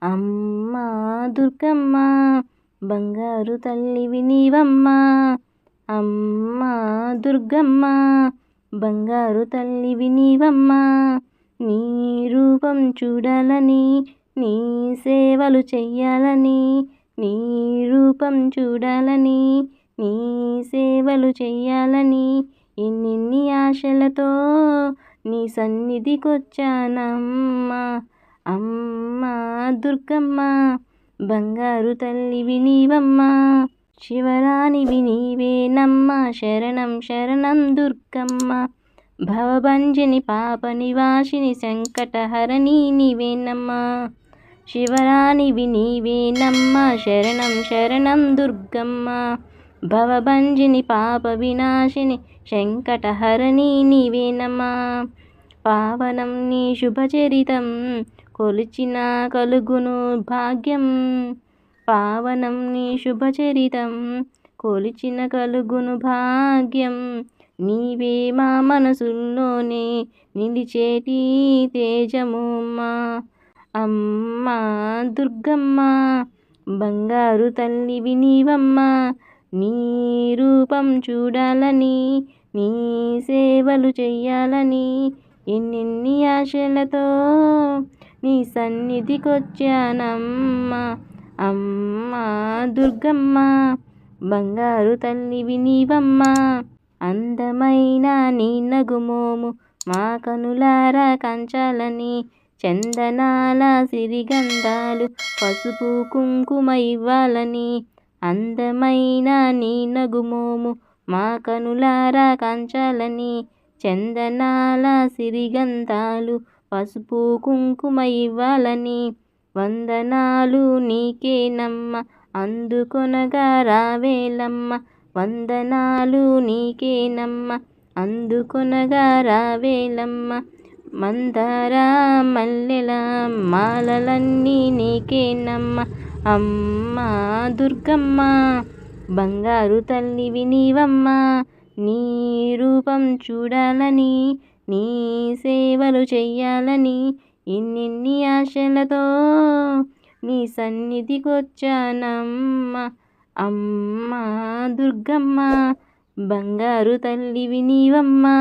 అమ్మా దుర్గమ్మ బంగారు తల్లివి నీవమ్మా. అమ్మా దుర్గమ్మ బంగారు తల్లివి నీవమ్మా. నీ రూపం చూడాలని, నీ సేవలు చెయ్యాలని, నీ రూపం చూడాలని, నీ సేవలు చెయ్యాలని ఎన్నెన్ని ఆశలతో నీ సన్నిధికొచ్చానమ్మా. అమ్మా దుర్గమ్మ బంగారు తల్లివి నీవమ్మా. శివరాణివి నీవేనమ్మా, శరణం శరణం దుర్గమ్మ. భవభంజని పాప నివాసిని సంకటహరణి నీవేనమ్మా. శివరాణివి నీవేనమ్మా, శరణం శరణం దుర్గమ్మ. భవభంజని పాప వినాశిని సంకటహరణి నీవేనమ్మా. పావనం నీ శుభచరితం కొలిచిన కలుగును భాగ్యం. పావనం నీ శుభచరితం కొలిచిన కలుగును భాగ్యం. నీవే మా మనసుల్లోనే నిలిచేటి తేజముమ్మా. అమ్మా దుర్గమ్మ బంగారు తల్లివి నీవమ్మా. నీ రూపం చూడాలని, నీ సేవలు చెయ్యాలని ఎన్నెన్ని ఆశలతో నీ సన్నిధికొచ్చానమ్మా. అమ్మా దుర్గమ్మ బంగారు తల్లివి నీవమ్మా. అందమైన నీ నగుమోము మా కనులారా కంచాలని, చందనాల సిరిగంధాలు పసుపు కుంకుమ ఇవ్వాలని. అందమైన నీ నగుమోము మా కనులారా కంచాలని, చందనాల సిరిగంధాలు పసుపు కుంకుమ ఇవ్వాలని. వందనాలు నీకేనమ్మ అందుకొనగా రావేలమ్మ. వందనాలు నీకేనమ్మ అందుకొనగా రావేలమ్మ. మందార మల్లెల మాలలన్నీ నీకేనమ్మ. అమ్మా దుర్గమ్మ బంగారు తల్లివి నీవమ్మా. నీ రూపం చూడాలని, నీ సేవలు చెయ్యాలని ఎన్నెన్ని ఆశలతో నీ సన్నిధికొచ్చానమ్మా. అమ్మా దుర్గమ్మ బంగారు తల్లివి నీవమ్మా.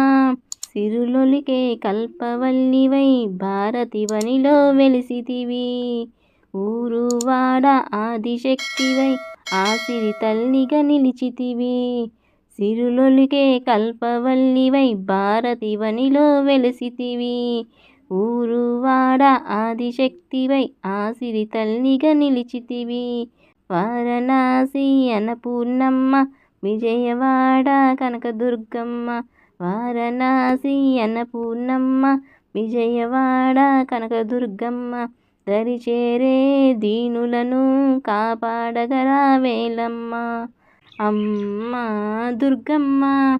సిరులొలికే కల్పవల్లివై భారతివనిలో వెలిసితివి. ఊరువాడ ఆదిశక్తివై ఆసిరి తల్లిగా నిలిచితివి. సిరులొలికే కల్పవల్లివై భారతివనిలో వెలిసితివి. ఊరువాడ ఆదిశక్తివై ఆసిరి తల్లిగా నిలిచితివి. వారణాసి అన్నపూర్ణమ్మ విజయవాడ కనకదుర్గమ్మ. వారణాసి అన్నపూర్ణమ్మ విజయవాడ కనకదుర్గమ్మ. దరిచేరే దీనులను కాపాడగరావేలమ్మ. అమ్మా దుర్గమ్మ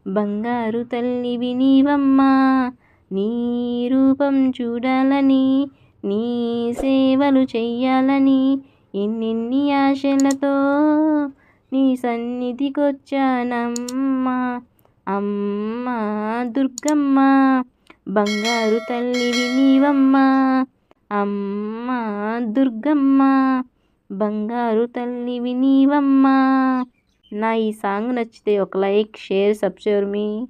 బంగారు తల్లివి నీవమ్మా. నీ రూపం చూడాలని, నీ సేవలు చెయ్యాలని ఎన్నెన్ని ఆశలతో నీ సన్నిధికొచ్చానమ్మా. అమ్మా దుర్గమ్మ బంగారు తల్లివి నీవమ్మా. అమ్మా దుర్గమ్మ బంగారు తల్లివి నీవమ్మా. నా ఈ సాంగ్ నచ్చితే ఒక లైక్, షేర్, సబ్స్క్రైబ్ మీ.